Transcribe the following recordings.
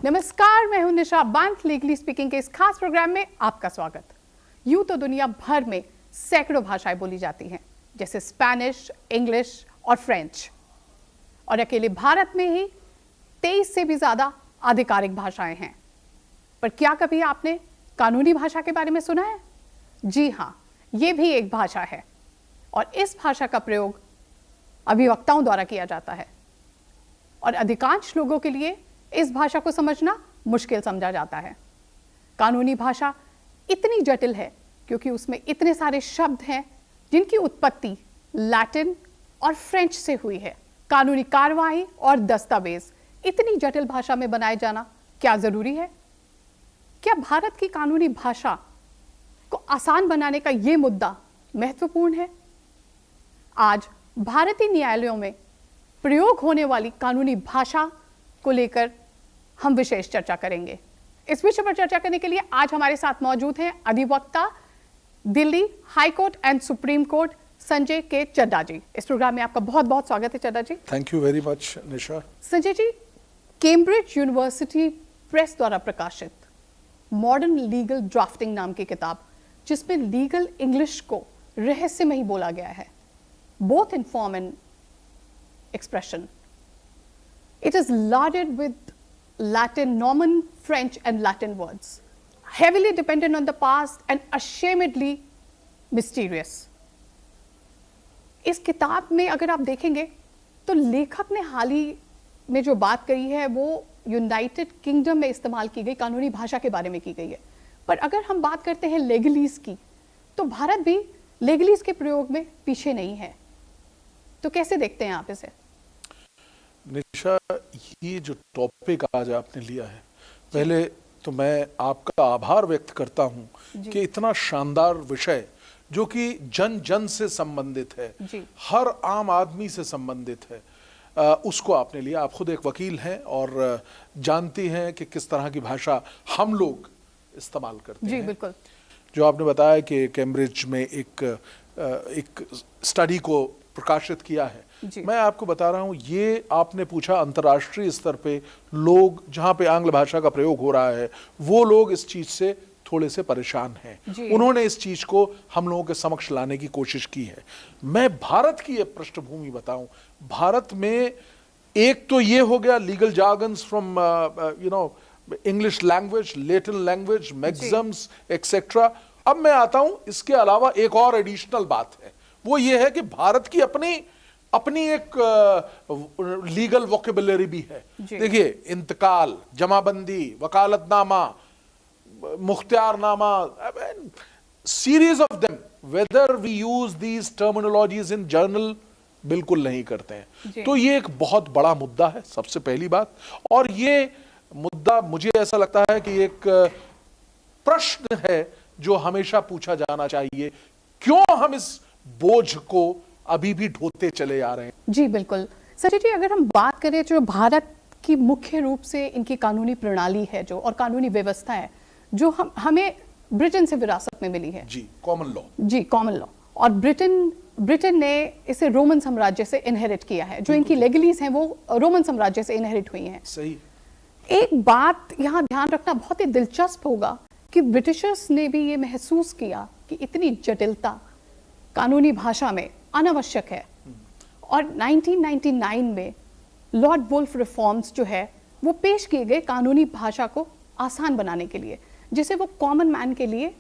नमस्कार, मैं हूं निशा बांथ। लीगली स्पीकिंग के इस खास प्रोग्राम में आपका स्वागत। यूं तो दुनिया भर में सैकड़ों भाषाएं बोली जाती हैं, जैसे स्पेनिश, इंग्लिश और फ्रेंच, और अकेले भारत में ही 23 से भी ज्यादा आधिकारिक भाषाएं हैं। पर क्या कभी आपने कानूनी भाषा के बारे में सुना है? जी हां, यह भी एक भाषा है और इस भाषा का प्रयोग अभिवक्ताओं द्वारा किया जाता है और अधिकांश लोगों के लिए इस भाषा को समझना मुश्किल समझा जाता है। कानूनी भाषा इतनी जटिल है क्योंकि उसमें इतने सारे शब्द हैं जिनकी उत्पत्ति लैटिन और फ्रेंच से हुई है। कानूनी कार्यवाही और दस्तावेज इतनी जटिल भाषा में बनाए जाना क्या जरूरी है? क्या भारत की कानूनी भाषा को आसान बनाने का यह मुद्दा महत्वपूर्ण है? आज भारतीय न्यायालयों में प्रयोग होने वाली कानूनी भाषा को लेकर हम विशेष चर्चा करेंगे। इस विषय पर चर्चा करने के लिए आज हमारे साथ मौजूद हैं अधिवक्ता Delhi high court and supreme court Sanjay के चड्ढा जी। इस प्रोग्राम में आपका बहुत बहुत स्वागत है Chadha ji. Thank you very much Nisha. Sanjay ji, Cambridge University Press द्वारा प्रकाशित मॉडर्न लीगल ड्राफ्टिंग नाम की किताब, जिसमें लीगल इंग्लिश को रहस्यमयी बोला गया है, both in form and expression. It is larded with Latin, Norman, French and Latin words, heavily dependent on the past and ashamedly mysterious. इस किताब में अगर आप देखेंगे तो लेखक ने हाल ही में जो बात कही है वो यूनाइटेड किंगडम में इस्तेमाल की गई कानूनी भाषा के बारे में की गई है। पर अगर हम बात करते हैं लेगलीज की, तो भारत भी लेगलीज के प्रयोग में पीछे नहीं है। तो कैसे देखते हैं आप इसे? निशा, ये जो टॉपिक आज आपने लिया है, पहले तो मैं आपका आभार व्यक्त करता हूं कि इतना शानदार विषय जो कि जन जन से संबंधित है, हर आम आदमी से संबंधित है, उसको आपने लिया। आप खुद एक वकील हैं और जानती हैं कि किस तरह की भाषा हम लोग इस्तेमाल करते हैं। बिल्कुल। जो आपने बताया कि कैम्ब्रिज में एक स्टडी को प्रकाशित किया है, मैं आपको बता रहा हूं, ये आपने पूछा अंतर्राष्ट्रीय स्तर पे लोग, जहां पे आंग्ल भाषा का प्रयोग हो रहा है, वो लोग इस चीज से थोड़े से परेशान हैं। उन्होंने इस चीज को हम लोगों के समक्ष लाने की कोशिश की है। मैं भारत की एक पृष्ठभूमि बताऊं। भारत में एक तो ये हो गया legal jargons from English language, Latin language, Maxim's etcetera. अब मैं आता हूं, इसके अलावा एक और एडिशनल बात है, वो ये है कि भारत की अपनी एक लीगल वोकेबुलरी भी है। देखिए, इंतकाल, जमाबंदी, वकालतनामा, मुख्तियारनामा, series of them, whether we use these terminologies in journal, बिल्कुल नहीं करते हैं। तो ये एक बहुत बड़ा मुद्दा है, सबसे पहली बात। और ये मुद्दा मुझे ऐसा लगता है कि एक प्रश्न है जो हमेशा पूछा जाना चाहिए, क्यों हम इस बोझ को अभी भी ढोते चले आ रहे हैं। जी बिल्कुल। संजय जी, अगर हम बात करें जो भारत की मुख्य रूप से इनकी कानूनी प्रणाली है जो, और कानूनी व्यवस्था है जो हमें ब्रिटेन से विरासत में मिली है, जी कॉमन लॉ, जी कॉमन लॉ, और ब्रिटेन ने इसे रोमन साम्राज्य से इनहेरिट किया है। जो इनकी लेगलीज हैं वो रोमन साम्राज्य से इनहेरिट हुई हैं। सही। एक बात यहाँ ध्यान रखना बहुत ही दिलचस्प होगा कि ब्रिटिशर्स ने भी ये महसूस किया कि इतनी जटिलता कानूनी भाषा में अनावश्यक है, और 1999 में लॉर्ड वुल्फ रिफॉर्म्स जो है वो पेश किए गए कानूनी भाषा को आसान बनाने के लिए, जिसे वो कॉमन मैन के लिए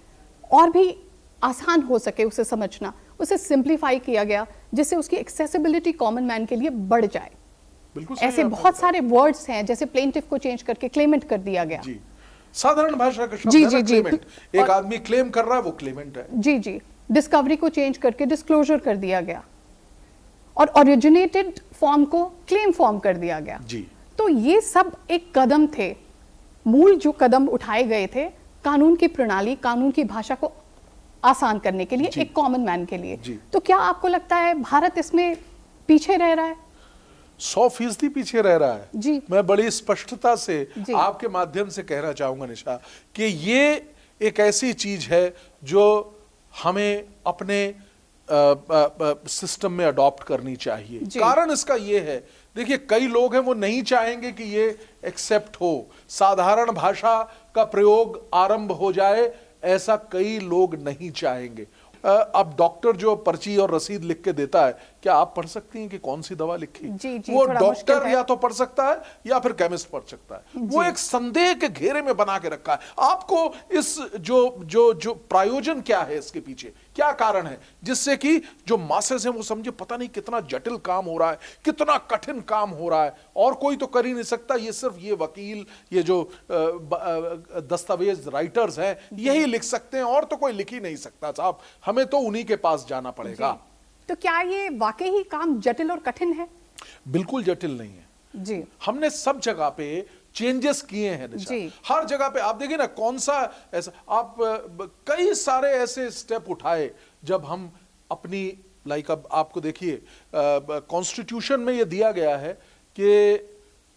और भी आसान हो सके उसे समझना, उसे सिंप्लीफाई किया गया, जिससे उसकी एक्सेसिबिलिटी कॉमन मैन के लिए बढ़ जाए। ऐसे बहुत सारे वर्ड्स हैं, जैसे प्लेंटिफ को चेंज करके क्लेमेंट कर दिया गया। साधारण भाषा का शब्द है ना क्लेमेंट। एक आदमी क्लेम कर रहा है, वो क्लेमेंट है। जी। डिस्कवरी को चेंज करके डिस्क्लोजर कर दिया गया, और ओरिजिनेटेड फॉर्म को क्लेम फॉर्म कर दिया गया। तो ये सब एक कदम थे, मूल जो कदम उठाए गए थे कानून की प्रणाली, कानून की भाषा को आसान करने के लिए, एक कॉमन मैन के लिए। तो क्या आपको लगता है भारत इसमें पीछे रह रहा है? 100% पीछे रह रहा है। जी। मैं बड़ी स्पष्टता से आपके माध्यम से कहना चाहूंगा निशा कि ये एक ऐसी चीज है जो हमें अपने सिस्टम में अडॉप्ट करनी चाहिए। कारण इसका ये है, देखिए कई लोग हैं वो नहीं चाहेंगे कि ये एक्सेप्ट हो, साधारण भाषा का प्रयोग आरंभ हो जाए, ऐसा कई लोग नहीं चाहेंगे। अब डॉक्टर जो पर्ची और रसीद लिख के देता है, क्या आप पढ़ सकती हैं कि कौन सी दवा लिखी? वो डॉक्टर या तो पढ़ सकता है या फिर केमिस्ट पढ़ सकता है। वो एक संदेह के घेरे में बना के रखा है। आपको इस जो प्रायोजन क्या है इसके पीछे, क्या कारण है जिससे कि जो मासेस हैं वो समझे पता नहीं कितना जटिल काम हो रहा है, कितना कठिन काम हो रहा है, और कोई तो कर ही नहीं सकता, ये सिर्फ ये वकील, ये जो दस्तावेज राइटर्स हैं यही लिख सकते हैं, और तो कोई लिख ही नहीं सकता साहब, हमें तो उन्हीं के पास जाना पड़ेगा। तो क्या ये वाकई ही काम जटिल और कठिन है? बिल्कुल जटिल नहीं है जी। हमने सब जगह पे चेंजेस किए हैं निशा, हर जगह पे आप देखिए ना, कौन सा ऐसा आप कई सारे ऐसे स्टेप उठाए जब हम अपनी लाइक, अब आपको देखिए कॉन्स्टिट्यूशन में ये दिया गया है कि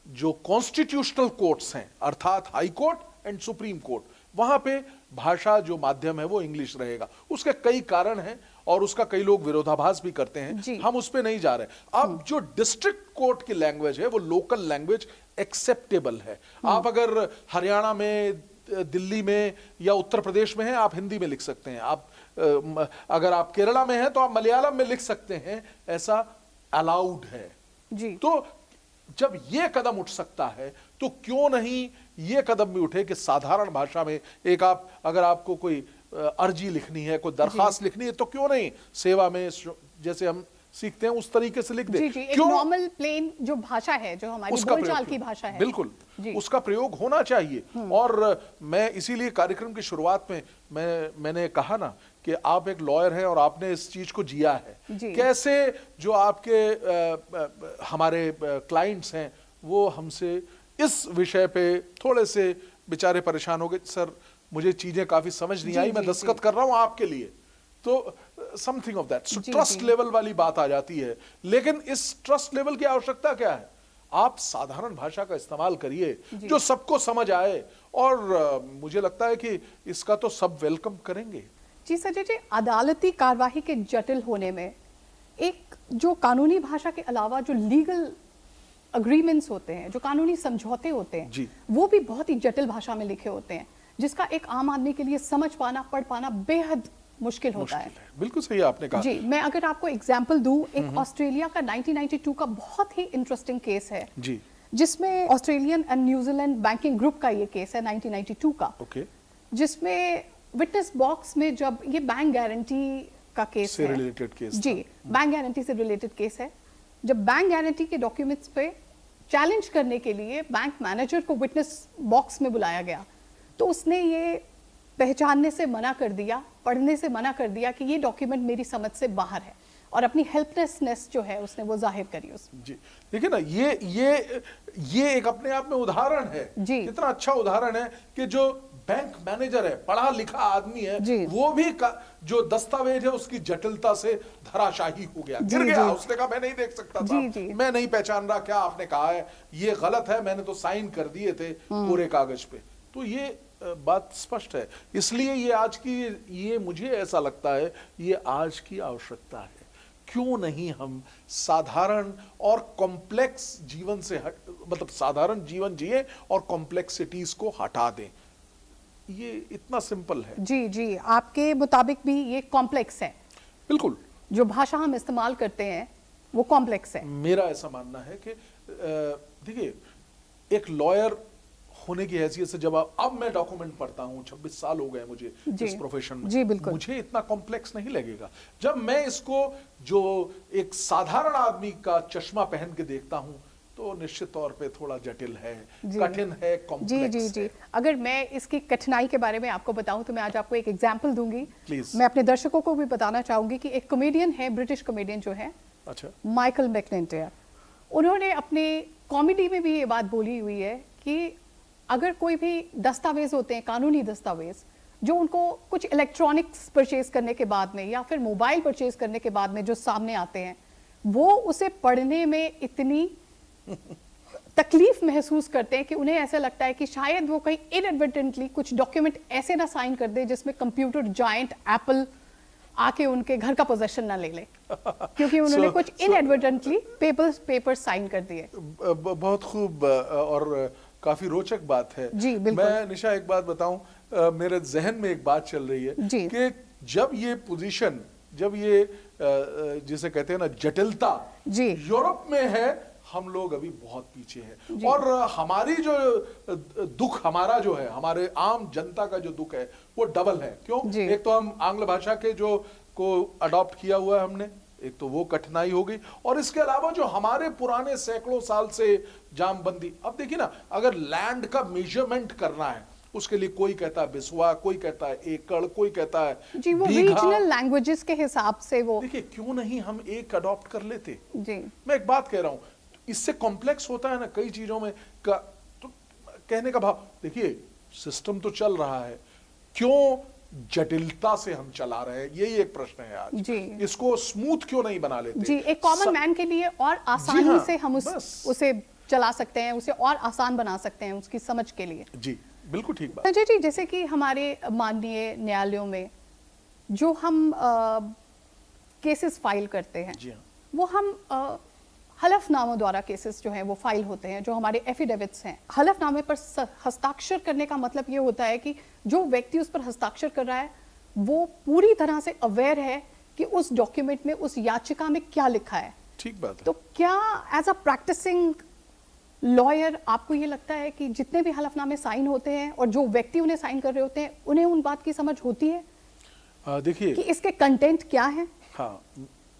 जो कॉन्स्टिट्यूशनल कोर्ट्स हैं अर्थात high court and supreme court, वहां पे भाषा जो माध्यम है वो इंग्लिश रहेगा। उसके कई कारण हैं और उसका कई लोग विरोधाभास भी करते हैं, हम उस पे नहीं जा रहे। अब जो डिस्ट्रिक्ट कोर्ट की लैंग्वेज है वो लोकल लैंग्वेज एक्सेप्टेबल है। आप अगर हरियाणा में, दिल्ली में या उत्तर प्रदेश में हैं, आप हिंदी में लिख सकते हैं। आप अगर आप केरला में हैं तो आप मलयालम में लिख सकते हैं, ऐसा अलाउड है जी। तो जब ये कदम उठ सकता है तो क्यों नहीं ये कदम भी उठे कि साधारण भाषा में एक आप, अगर आपको कोई अर्जी लिखनी है, कोई दरखास्त लिखनी है, तो क्यों नहीं सेवा में जैसे हम सीखते हैं उस तरीके से लिख दे। एक नॉर्मल प्लेन जो भाषा है, जो हमारी बोलचाल की भाषा है, बिल्कुल उसका प्रयोग होना चाहिए। और मैं इसीलिए कार्यक्रम की शुरुआत में मैंने कहा ना कि आप एक लॉयर हैं और आपने इस चीज को जिया है। कैसे जो आपके हमारे क्लाइंट्स हैं वो हमसे इस विषय पे थोड़े से बेचारे परेशान हो गए, सर मुझे चीजें काफी समझ नहीं आई, मैं दस्तखत कर रहा हूं आपके लिए, तो something of that. So trust level वाली बात आ जाती है। लेकिन इस ट्रस्ट लेवल की आवश्यकता क्या है? आप साधारण भाषा का इस्तेमाल करिए जो सबको समझ आए, और मुझे लगता है कि इसका तो सब वेलकम करेंगे। जी सजय जी, अदालती कार्यवाही के जटिल होने में एक जो कानूनी भाषा के अलावा जो लीगल अग्रीमेंट्स होते हैं, जो कानूनी समझौते होते हैं, वो भी बहुत ही जटिल भाषा में लिखे होते हैं, जिसका एक आम आदमी के लिए समझ पाना, पढ़ पाना बेहद मुश्किल होता है। बिल्कुल सही आपने कहा जी। मैं अगर आपको एग्जांपल दूं, एक ऑस्ट्रेलिया का 1992 का बहुत ही इंटरेस्टिंग केस है जी, जिसमें Australian and New Zealand banking group का ये केस है 1992 का, जिसमें विटनेस बॉक्स में जब ये बैंक गारंटी का केस से रिलेटेड केस जी, बैंक गारंटी से रिलेटेड केस है, जब बैंक गारंटी के डॉक्यूमेंट्स पे चैलेंज करने के लिए बैंक मैनेजर को विटनेस बॉक्स में बुलाया गया, तो उसने ये पहचानने से मना कर दिया, पढ़ने से मना कर दिया कि ये डॉक्यूमेंट मेरी समझ से बाहर है, और अपनी हेल्पलेसनेस जो है उसने वो जाहिर करी उसमें। जी देखिए ना, ये एक अपने आप में उदाहरण है जी, कितना अच्छा उदाहरण है कि जो बैंक मैनेजर है, पढ़ा लिखा आदमी है, वो भी जो दस्तावेज है उसकी जटिलता से धराशाही हो गया, गिर गया। उसने कहा मैं नहीं देख सकता था, मैं नहीं पहचान रहा, क्या आपने कहा है ये गलत है, मैंने तो साइन कर दिए थे पूरे कागज पे। तो ये बात स्पष्ट है। इसलिए ये आज की, ये मुझे ऐसा लगता है ये आज की आवश्यकता है। क्यों नहीं हम साधारण और कॉम्प्लेक्स जीवन से मतलब साधारण जीवन जिए और कॉम्प्लेक्सिटीज को हटा दें। ये इतना सिंपल है। जी जी, आपके मुताबिक भी ये कॉम्प्लेक्स है? बिल्कुल, जो भाषा हम इस्तेमाल करते हैं वो कॉम्प्लेक्स है। मेरा ऐसा मानना है कि देखिए, एक लॉयर होने की हैसियत से जब अब मैं डॉक्यूमेंट पढ़ता हूँ, 26 साल हो गए मुझे इस प्रोफेशन में, जी बिल्कुल, मुझे इतना कॉम्प्लेक्स नहीं लगेगा। जब मैं इसको जो एक साधारण आदमी का चश्मा पहन के देखता हूँ तो निश्चित तौर पे थोड़ा जटिल है, कठिन है, कॉम्प्लेक्स जी जी जी। अगर मैं इसकी कठिनाई के बारे में आपको बताऊं तो मैं आज आपको एक एग्जांपल दूंगी। प्लीज। मैं अपने दर्शकों को भी बताना चाहूंगी कि एक कॉमेडियन है, ब्रिटिश कॉमेडियन जो है, अच्छा, माइकल मैकलिंटियर, उन्होंने अपने कॉमेडी में भी ये बात बोली हुई है कि अगर कोई भी दस्तावेज होते हैं, कानूनी दस्तावेज, जो उनको कुछ इलेक्ट्रॉनिक्स परचेज करने के बाद में या फिर मोबाइल परचेज करने के बाद में जो सामने आते हैं, वो उसे पढ़ने में इतनी तकलीफ महसूस करते हैं कि उन्हें ऐसा लगता है कि शायद वो कहीं इनएडवर्टेंटली कुछ डॉक्यूमेंट ऐसे ना साइन कर दे जिसमें कंप्यूटर जायंट एप्पल आके उनके घर का पोजेशन ना ले ले क्योंकि उन्होंने कुछ इनएडवर्टेंटली पेपर साइन कर दिए। बहुत खूब और काफी रोचक बात है जी बिल्कुल। मैं निशा एक बात बताऊं, मेरे जहन में एक बात चल रही है कि जब ये पोजीशन, जब ये जिसे कहते हैं ना जटिलता यूरोप में है, हम लोग अभी बहुत पीछे हैं और हमारी जो दुख, हमारा जो है, हमारे आम जनता का जो दुख है वो डबल है। क्यों? एक तो हम आंग्ल भाषा के जो को अडॉप्ट किया हुआ है हमने, एक तो वो कठिनाई हो गई, और इसके अलावा जो हमारे पुराने सैकड़ों साल से जामबंदी। अब देखिए ना, अगर लैंड का मेजरमेंट करना है उसके लिए कोई कहता है बिस्वा, कोई कहता है एकड़, कोई कहता है जी वो रीजनल लैंग्वेजेस के हिसाब से वो। देखिए क्यों नहीं हम एक अडॉप्ट कर लेते। जी मैं एक बात कह रहा हूं, इससे कॉम्प्लेक्स होता है ना कई चीजों में का, तो कहने का भाव, देखिए सिस्टम तो चल रहा है, क्यों जटिलता से हम चला रहे हैं, यही एक प्रश्न है आज जी। इसको स्मूथ क्यों नहीं बना लेते जी, एक कॉमन मैन के लिए और आसानी से हम उसे चला सकते हैं, उसे और आसान बना सकते हैं उसकी समझ के लिए। जी बिल्कुल ठीक बात। संजय जी, जैसे कि हमारे माननीय न्यायालयों में जो हम केसेस फाइल करते हैं, जी हाँ। वो हम हलफनामों द्वारा केसेस जो हैं वो फाइल होते हैं, जो हमारे एफिडेविट्स हैं। हलफनामे पर हस्ताक्षर करने का मतलब ये होता है कि जो व्यक्ति उस पर हस्ताक्षर कर रहा है वो पूरी तरह से अवेयर है कि उस डॉक्यूमेंट में, उस याचिका में क्या लिखा है। ठीक बात है। तो क्या एज अ प्रैक्टिसिंग लॉयर आपको ये लगता है कि जितने भी हलफनामे साइन होते हैं और जो व्यक्ति उन्हें साइन कर रहे होते हैं, उन्हें उन बात की समझ होती है? देखिए कि इसके कंटेंट क्या है? हाँ,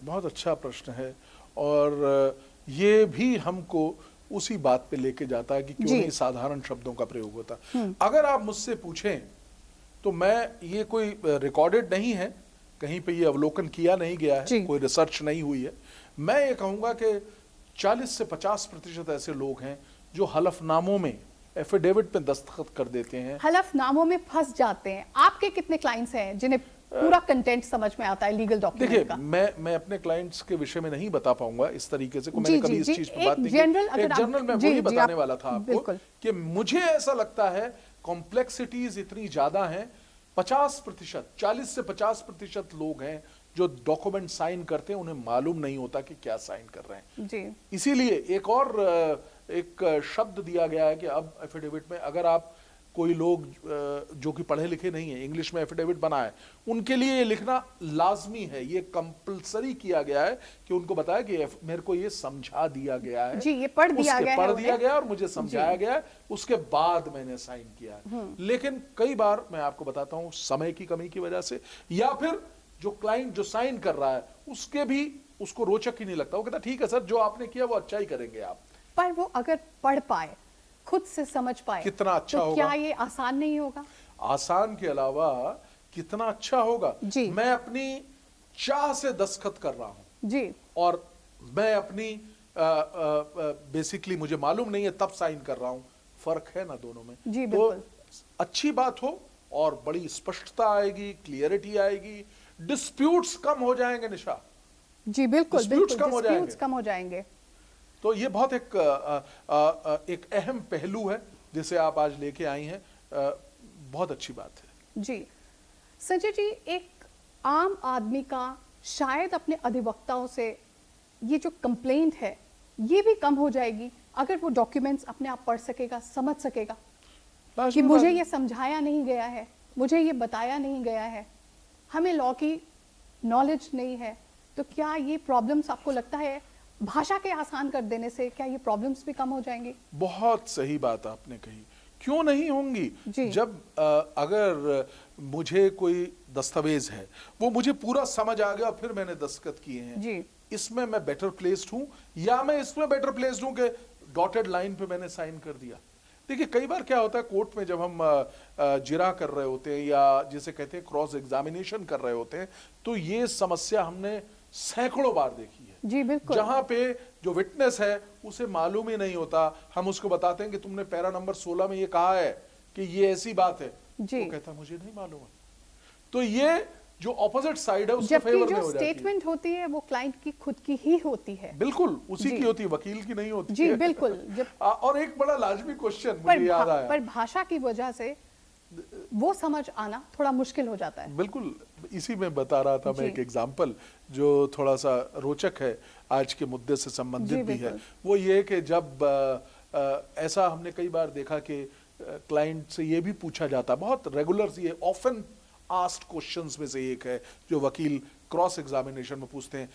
बहुत अच्छा प्रश्न है, और ये भी हमको उसी बात पे लेके जाता है कि क्यों नहीं साधारण शब्दों का प्रयोग होता। अगर आप मुझसे पूछें तो मैं, ये कोई रिकॉर्डेड नहीं है, कहीं पे ये अवलोकन किया नहीं गया है, कोई रिसर्च नहीं हुई है, मैं ये कहूंगा कि 40 से 50% ऐसे लोग हैं जो हलफनामों में, एफिडेविट पे दस्तखत कर देते हैं, हलफनामों में फंस जाते हैं। आपके कितने क्लाइंट्स हैं जिन्हें पूरा कंटेंट समझ में आता है लीगल डॉक्यूमेंट का? देखिए मैं अपने क्लाइंट्स के विषय में नहीं बता पाऊंगा इस तरीके से, मैंने कभी इस चीज पे बात नहीं की। एक जनरल मैं वही बताने वाला था आपको कि मुझे ऐसा लगता है कॉम्प्लेक्सिटीज इतनी ज्यादा हैं, 50%, 40 से 50% लोग हैं जो डॉक्यूमेंट साइन करते हैं, उन्हें मालूम नहीं होता कि क्या साइन कर रहे हैं। जी। इसीलिए एक शब्द दिया गया है कि अब एफिडेविट में अगर आप, कोई लोग जो कि पढ़े लिखे नहीं है, इंग्लिश में एफिडेविट बना है, उनके लिए ये लिखना लाजमी है, ये कंपलसरी किया गया है कि उनको बताया कि मेरे को ये समझा दिया गया है, जी, ये पढ़ दिया गया और मुझे समझाया गया है, उसके बाद मैंने साइन किया है। लेकिन कई बार मैं आपको बताता हूं, समय की कमी की वजह से, या फिर जो क्लाइंट जो साइन कर रहा है उसके भी, उसको रोचक ही नहीं लगता, वो कहता ठीक है सर जो आपने किया वो अच्छा ही करेंगे आप। पर वो अगर पढ़ पाए, खुद से समझ पाए, कितना अच्छा तो होगा। क्या ये आसान नहीं होगा? आसान के अलावा कितना अच्छा होगा। जी। मैं अपनी चाह से दस्तखत कर रहा हूं जी, और मैं अपनी बेसिकली मुझे मालूम नहीं है तब साइन कर रहा हूं, फर्क है ना दोनों में। जी, तो अच्छी बात हो और बड़ी स्पष्टता आएगी, क्लियरिटी आएगी, डिस्प्यूट्स कम हो जाएंगे निशा। जी बिल्कुल, डिस्प्यूट्स कम हो जाएंगे। तो ये बहुत एक अहम पहलू है जिसे आप आज लेके आई हैं, बहुत अच्छी बात है। जी संजय जी, एक आम आदमी का शायद अपने अधिवक्ताओं से ये जो कंप्लेंट है ये भी कम हो जाएगी अगर वो डॉक्यूमेंट्स अपने आप पढ़ सकेगा, समझ सकेगा कि मुझे ये समझाया नहीं गया है, मुझे ये बताया नहीं गया है, हमें लॉ की नॉलेज नहीं है। तो क्या ये प्रॉब्लम्स आपको लगता है भाषा के आसान कर देने से क्या ये प्रॉब्लम्स भी कम हो जाएंगी? बहुत सही बात आपने कही, क्यों नहीं होंगी। जब अगर मुझे कोई दस्तावेज है वो मुझे पूरा समझ आ गया, फिर मैंने दस्तखत किए हैं जी। इसमें मैं बेटर प्लेस्ड हूं या मैं इसमें बेटर प्लेस्ड हूं कि डॉटेड लाइन पे मैंने साइन कर दिया। देखिए कई बार क्या होता है कोर्ट में जब हम जिरा कर रहे होते हैं या जिसे कहते हैं क्रॉस एग्जामिनेशन कर रहे होते हैं, तो ये समस्या हमने सैकड़ों बार देखी है। जी बिल्कुल। जहां पे जो विटनेस है उसे मालूम ही नहीं होता, हम उसको बताते हैं कि तुमने पैरा नंबर 16 में ये कहा है कि ये ऐसी बात है, जी। वो कहता मुझे नहीं मालूम है। तो ये जो ऑपोजिट साइड है उसके फेवर में हो जाती है। स्टेटमेंट होती है वो क्लाइंट की खुद की ही होती है। बिल्कुल उसी की होती है, वकील की नहीं होती जी है। बिल्कुल। और एक बड़ा लाजमी क्वेश्चन मुझे याद आया, पर भाषा की वजह से वो समझ आना थोड़ा मुश्किल हो जाता है। बिल्कुल इसी में बता रहा था मैं एक एग्जाम्पल जो थोड़ा सा रोचक है, आज के मुद्दे से संबंधित भी है। वो ये कि जब ऐसा हमने कई बार देखा कि क्लाइंट से ये भी पूछा जाता, बहुत रेगुलर, ये ऑफन आस्क्ड क्वेश्चंस में से एक है जो वकील क्रॉस एग्जामिनेशन में पूछते हैं,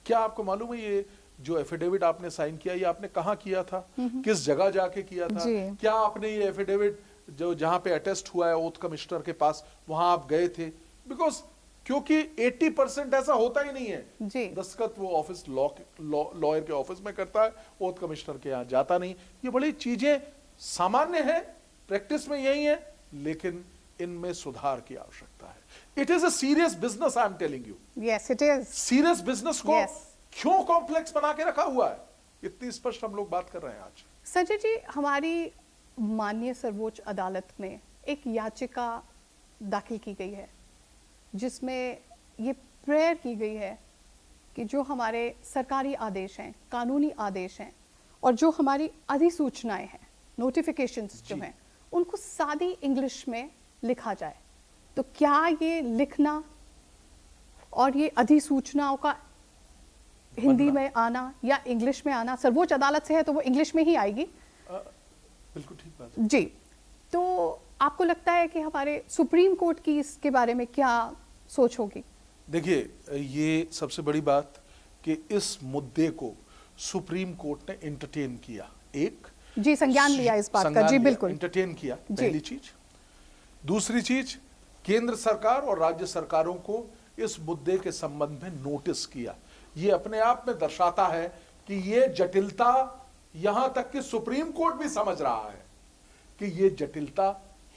क्या आपको मालूम है ये जो एफिडेविट आपने साइन किया ये आपने कहाँ किया था, किस जगह जाके किया था, क्या आपने ये एफिडेविट जो जहां पे अटेस्ट हुआ है ओथ कमिश्नर के पास वहां आप गए थे? बिकॉज क्योंकि 80% ऐसा होता ही नहीं है, दस्तखत वो ऑफिस लॉयर के ऑफिस में करता है, ओथ कमिश्नर के यहाँ जाता नहीं। ये बड़ी चीजें सामान्य है, प्रैक्टिस में यही है, लेकिन इनमें सुधार की आवश्यकता है। It is a serious business, I am telling you. Yes it is. Serious business को क्यों कॉम्प्लेक्स बना के रखा हुआ है, इतनी स्पष्ट हम लोग बात कर रहे हैं आज। संजय जी, हमारी माननीय सर्वोच्च अदालत में एक याचिका दाखिल की गई है जिसमें ये प्रेयर की गई है कि जो हमारे सरकारी आदेश हैं, कानूनी आदेश हैं और जो हमारी अधिसूचनाएं हैं, नोटिफिकेशंस जो हैं, उनको सादी इंग्लिश में लिखा जाए। तो क्या ये लिखना और ये अधिसूचनाओं का हिंदी में आना या इंग्लिश में आना, सर्वोच्च अदालत से है तो वो इंग्लिश में ही आएगी। बिल्कुल ठीक बात है। जी, तो आपको लगता है कि हमारे सुप्रीम कोर्ट की इसके बारे में क्या सोच होगी? देखिए, ये सबसे बड़ी बात कि इस मुद्दे को सुप्रीम कोर्ट ने एंटरटेन किया, एक जी संज्ञान लिया इस बात का। जी बिल्कुल, एंटरटेन किया, पहली चीज। दूसरी चीज, केंद्र सरकार और राज्य सरकारों को इस मुद्दे के संबंध में नोटिस किया। ये अपने आप में दर्शाता है कि ये जटिलता, यहां तक कि सुप्रीम कोर्ट भी समझ रहा है कि ये जटिलता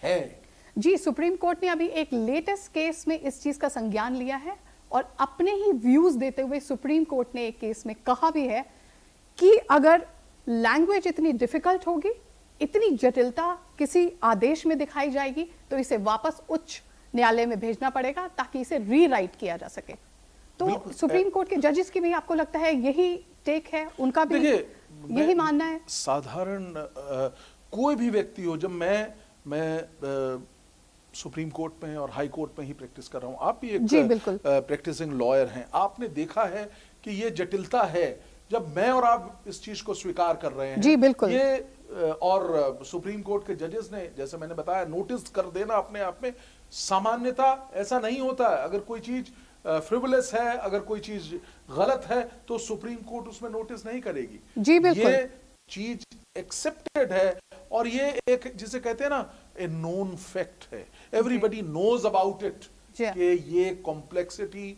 है। जी, सुप्रीम कोर्ट ने अभी एक लेटेस्ट केस में इस चीज का संज्ञान लिया है और अपने ही व्यूज देते हुए सुप्रीम कोर्ट ने एक केस में कहा भी है कि अगर लैंग्वेज इतनी डिफिकल्ट होगी, इतनी जटिलता किसी आदेश में दिखाई जाएगी, तो इसे वापस उच्च न्यायालय में भेजना पड़ेगा ताकि इसे रीराइट किया जा सके। तो सुप्रीम कोर्ट के जजेस की भी आपको लगता है यही टेक है, उनका भी यही मानना है? साधारण कोई भी व्यक्ति हो, जब मैं सुप्रीम कोर्ट में और हाई कोर्ट में ही प्रैक्टिस कर रहा हूं, आप भी एक प्रैक्टिसिंग लॉयर हैं, आपने देखा है कि ये जटिलता है। जब मैं और आप इस चीज को स्वीकार कर रहे हैं, जी बिल्कुल, ये और सुप्रीम कोर्ट के जजेस ने, जैसे मैंने बताया, नोटिस कर देना अपने आप में सामान्यता ऐसा नहीं होता है। अगर कोई चीज फ्रिवलेस है, अगर कोई चीज गलत है, तो सुप्रीम कोर्ट उसमें नोटिस नहीं करेगी। जी बिल्कुल, ये चीज एक्सेप्टेड है और ये एक, जिसे कहते हैं ना, ए नोन फैक्ट है, एवरीबडी नोज अबाउट इट कि ये कॉम्प्लेक्सिटी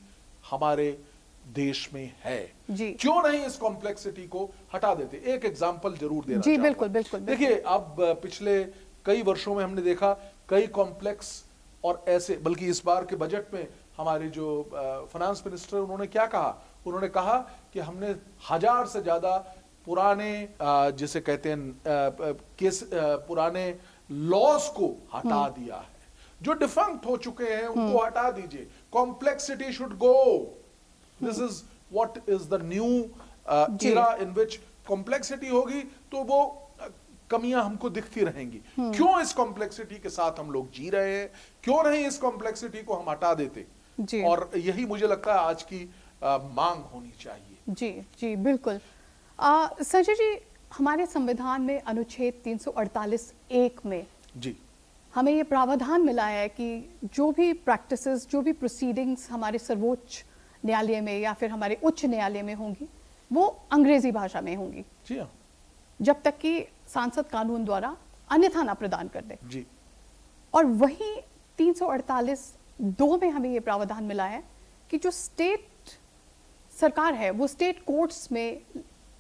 हमारे देश में है। क्यों नहीं इस कॉम्प्लेक्सिटी को हटा देते? एक एग्जांपल जरूर देना जी बिल्कुल बिल्कुल। देखिए, अब पिछले कई वर्षों में हमने देखा कई कॉम्प्लेक्स और ऐसे, बल्कि इस बार के बजट में हमारे जो फाइनेंस मिनिस्टर, उन्होंने क्या कहा? उन्होंने कहा कि हमने 1000 से ज्यादा पुराने जिसे कहते हैं केस, पुराने लॉज को हटा दिया है, जो डिफंक्ट हो चुके हैं उनको हटा दीजिए। Complexity should go. This is what is the new era in which complexity होगी तो वो कमियां हमको दिखती रहेंगी। क्यों इस कॉम्प्लेक्सिटी के साथ हम लोग जी रहे हैं? क्यों नहीं इस कॉम्प्लेक्सिटी को हम हटा देते? और यही मुझे लगता है आज की मांग होनी चाहिए। जी जी बिल्कुल। संजय जी, हमारे संविधान में अनुच्छेद 348(1) में जी हमें ये प्रावधान मिला है कि जो भी प्रैक्टिसेस, जो भी प्रोसीडिंग्स हमारे सर्वोच्च न्यायालय में या फिर हमारे उच्च न्यायालय में होंगी, वो अंग्रेजी भाषा में होंगी। जी हाँ, जब तक कि सांसद कानून द्वारा अन्यथा ना प्रदान कर दे। जी। और वही 348(2) में हमें ये प्रावधान मिला है कि जो स्टेट सरकार है वो स्टेट कोर्ट्स में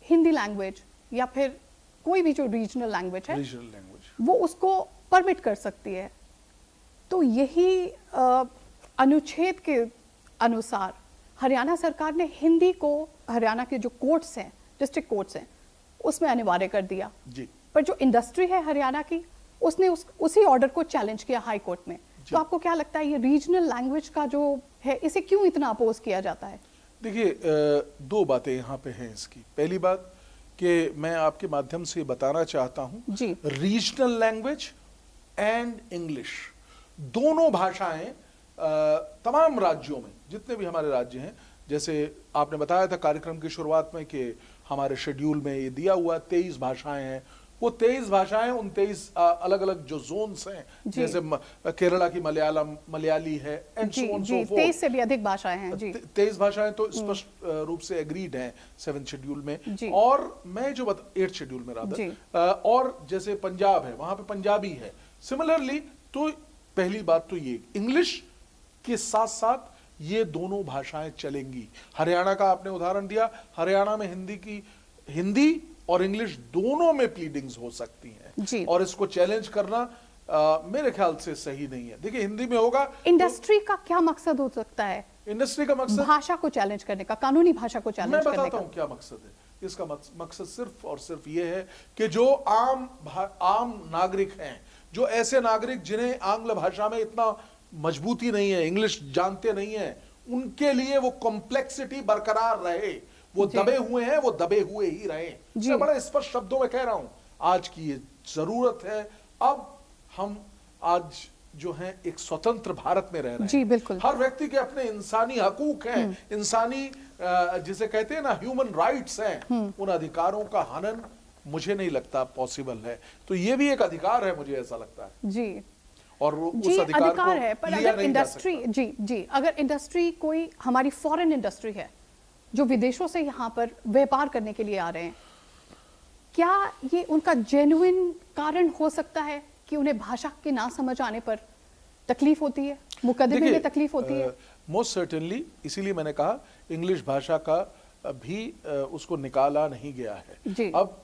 हिंदी लैंग्वेज या फिर कोई भी जो रीजनल लैंग्वेज है, वो उसको परमिट कर सकती है। तो यही अनुच्छेद के अनुसार हरियाणा सरकार ने हिंदी को हरियाणा के जो कोर्ट्स हैं, डिस्ट्रिक्ट कोर्ट्स हैं, उसमें अनिवार्य कर दिया जी। पर जो इंडस्ट्री है हरियाणा की, उसने उसी ऑर्डर को चैलेंज किया हाई कोर्ट में। तो आपको क्या लगता है ये रीजनल लैंग्वेज का जो है, इसे क्यों इतना अपोज किया जाता है? देखिए, दो बातें यहाँ पे हैं इसकी। पहली बात कि मैं आपके माध्यम से बताना चाहता हूँ, रीजनल लैंग्वेज एंड इंग्लिश दोनों भाषाएं तमाम राज्यों में, जितने भी हमारे राज्य हैं, जैसे आपने बताया था कार्यक्रम की शुरुआत में कि हमारे शेड्यूल में ये दिया हुआ 23 भाषाएं हैं, वो 23 भाषाएं उन 23 अलग अलग जो जोन्स हैं, जैसे केरला की मलयाली है and so on so fourth, 23 से भी अधिक भाषाएं हैं जी। 23 भाषाएं तो स्पष्ट रूप से एग्रीड हैं 7th शेड्यूल में, और मैं जो 8th शेड्यूल में रहा, और जैसे पंजाब है वहां पे पंजाबी है सिमिलरली। तो पहली बात तो ये इंग्लिश के साथ साथ ये दोनों भाषाएं चलेंगी। हरियाणा का आपने उदाहरण दिया, हरियाणा में हिंदी और इंग्लिश दोनों में प्लीडिंग्स हो सकती हैं, और इसको चैलेंज करना मेरे ख्याल से सही नहीं है। देखिए हिंदी में होगा, इंडस्ट्री का क्या मकसद हो सकता है? इंडस्ट्री का मकसद भाषा को चैलेंज करने का, कानूनी भाषा को चैलेंज करने का। मैं बताता हूं क्या मकसद है। इसका मकसद सिर्फ और सिर्फ ये है कि जो आम नागरिक हैं, जो ऐसे नागरिक जिन्हें आंग्ल भाषा में इतना मजबूती नहीं है, इंग्लिश जानते नहीं है, उनके लिए वो कॉम्प्लेक्सिटी बरकरार रहे। वो दबे हुए हैं, वो दबे हुए ही रहे। मैं बड़े स्पष्ट शब्दों में कह रहा हूं, आज की ये जरूरत है। अब हम आज जो है एक स्वतंत्र भारत में रह रहे हैं। जी बिल्कुल। हर व्यक्ति के अपने इंसानी हकूक हैं, इंसानी जिसे कहते हैं ना ह्यूमन राइट्स हैं, उन अधिकारों का हनन मुझे नहीं लगता पॉसिबल है। तो ये भी एक अधिकार है, मुझे ऐसा लगता है जी। और उस अधिकार है, पर अगर इंडस्ट्री अगर इंडस्ट्री कोई हमारी फॉरेन इंडस्ट्री है जो विदेशों से यहाँ पर व्यापार करने के लिए आ रहे हैं, क्या ये उनका जेन्युइन कारण हो सकता है कि उन्हें भाषा के ना समझ आने पर तकलीफ होती है, मुकदमे में तकलीफ होती है? मोस्ट सर्टेनली, इसीलिए मैंने कहा इंग्लिश भाषा का भी उसको निकाला नहीं गया है। अब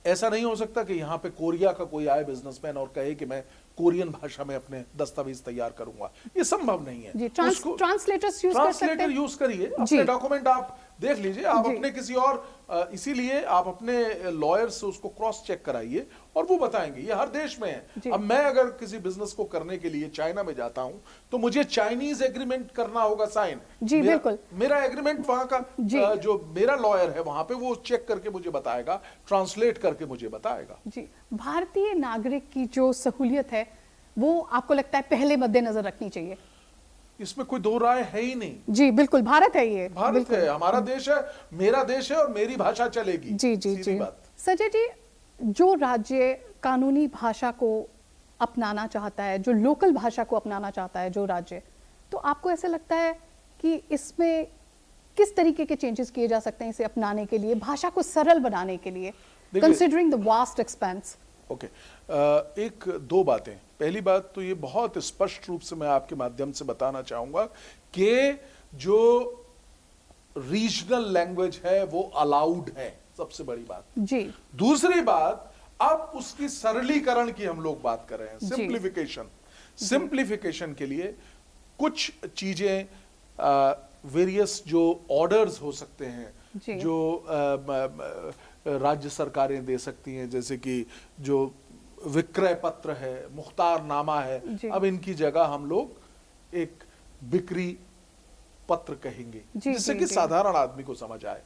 ऐसा नहीं हो सकता कि यहाँ पे कोरिया का कोई आए बिजनेसमैन और कहे कि मैं कोरियन भाषा में अपने दस्तावेज तैयार करूंगा, ये संभव नहीं है। ट्रांसलेटर यूज करिए, अपने डॉक्यूमेंट आप देख लीजिए, आप अपने किसी और, इसीलिए आप अपने लॉयर से उसको क्रॉस चेक कराइए और वो बताएंगे। ये हर देश में है। अब मैं अगर किसी बिजनेस को करने के लिए चाइना में जाता हूं तो मुझे चाइनीज एग्रीमेंट करना होगा साइन। जी बिल्कुल। मेरा एग्रीमेंट वहां का जो मेरा लॉयर है वहां पे वो चेक करके मुझे बताएगा, ट्रांसलेट करके मुझे बताएगा। जी, भारतीय नागरिक की जो सहूलियत है वो आपको लगता है पहले मद्देनजर रखनी चाहिए? इसमें कोई दो राय है ही नहीं। जी बिल्कुल, भारत है, ये भारत है, हमारा देश है, मेरा देश है और मेरी भाषा चलेगी। जी जी जी। संजय जी, जो राज्य कानूनी भाषा को अपनाना चाहता है, जो लोकल भाषा को अपनाना चाहता है जो राज्य, तो आपको ऐसा लगता है कि इसमें किस तरीके के चेंजेस किए जा सकते हैं इसे अपनाने के लिए, भाषा को सरल बनाने के लिए, considering the vast expense? Okay, एक दो बातें। पहली बात तो ये बहुत स्पष्ट रूप से मैं आपके माध्यम से बताना चाहूंगा कि जो रीजनल लैंग्वेज है वो अलाउड है, सबसे बड़ी बात जी। दूसरी बात, अब उसकी सरलीकरण की हम लोग बात कर रहे हैं, सिंप्लीफिकेशन। सिंप्लीफिकेशन के लिए कुछ चीजें, वेरियस जो ऑर्डर्स हो सकते हैं जो राज्य सरकारें दे सकती हैं, जैसे कि जो विक्रय पत्र है, मुख्तारनामा है, अब इनकी जगह हम लोग एक बिक्री पत्र कहेंगे जिससे कि साधारण आदमी को समझ आए।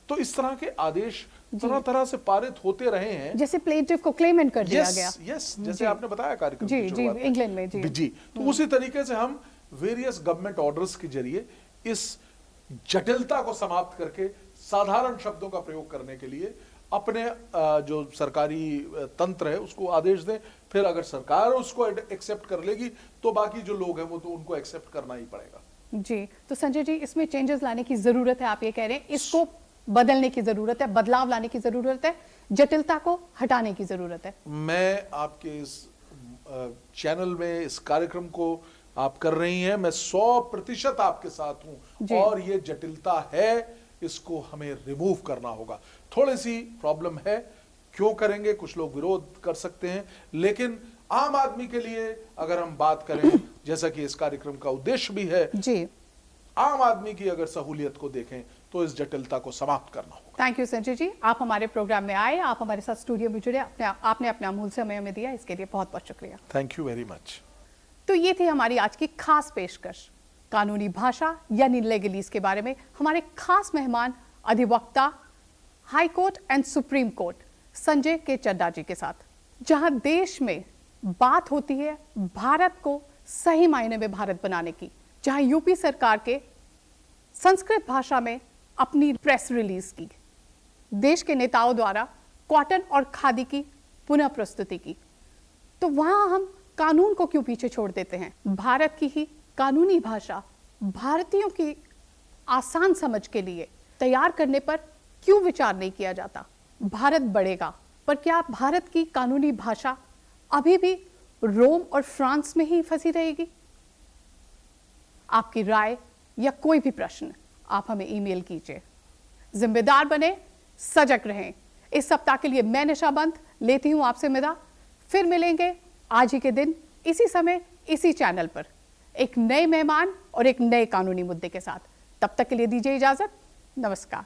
तो इस तरह के आदेश तरह तरह से पारित होते रहे हैं, जैसे प्लेंटिफ को क्लेमेंट कर दिया गया। यस, जैसे आपने बताया कार्यक्रम की शुरुआत में इंग्लैंड में जी। तो उसी तरीके से हम वेरियस गवर्नमेंट ऑर्डर्स के जरिए इस जटिलता को समाप्त करके साधारण शब्दों का प्रयोग करने के लिए अपने जो सरकारी तंत्र है उसको आदेश दें। फिर अगर सरकार उसको एक्सेप्ट कर लेगी तो बाकी जो लोग हैं वो तो उनको एक्सेप्ट करना ही पड़ेगा। जी, तो संजय जी, इसमें चेंजेस लाने की जरूरत है, आप ये कह रहे हैं, इसको बदलने की जरूरत है, बदलाव लाने की जरूरत है, जटिलता को हटाने की जरूरत है। मैं आपके इस चैनल में इस कार्यक्रम को आप कर रही हैं, मैं 100% आपके साथ हूं, और ये जटिलता है, इसको हमें रिमूव करना होगा। थोड़ी सी प्रॉब्लम है, क्यों करेंगे, कुछ लोग विरोध कर सकते हैं, लेकिन आम आदमी के लिए अगर हम बात करें, जैसा कि इस कार्यक्रम का उद्देश्य भी है जी, आम आदमी की अगर सहूलियत को देखें तो इस जटिलता को समाप्त करना होगा। थैंक यू संजय जी, आप हमारे प्रोग्राम में आए, आप हमारे साथ स्टूडियो में जुड़े, आपने अपना अमूल्य समय हमें दिया, इसके लिए बहुत बहुत शुक्रिया। Thank you very much. तो ये थी हमारी आज की खास पेशकश, कानूनी भाषा यानी लेगलीज के बारे में हमारे खास मेहमान अधिवक्ता high court and supreme court Sanjay के चड्डा जी के साथ, जहां देश में बात होती है भारत को सही मायने में भारत बनाने की, जहां यूपी सरकार के संस्कृत भाषा में अपनी प्रेस रिलीज की, देश के नेताओं द्वारा कॉटन और खादी की पुनः प्रस्तुति की, तो वहां हम कानून को क्यों पीछे छोड़ देते हैं? भारत की ही कानूनी भाषा भारतीयों की आसान समझ के लिए तैयार करने पर क्यों विचार नहीं किया जाता? भारत बढ़ेगा, पर क्या भारत की कानूनी भाषा अभी भी रोम और फ्रांस में ही फंसी रहेगी? आपकी राय या कोई भी प्रश्न आप हमें ईमेल कीजिए। जिम्मेदार बने, सजग रहें। इस सप्ताह के लिए मैं निशा बंत लेती हूं आपसे विदा। फिर मिलेंगे आज ही के दिन इसी समय इसी चैनल पर एक नए मेहमान और एक नए कानूनी मुद्दे के साथ। तब तक के लिए दीजिए इजाजत। नमस्कार।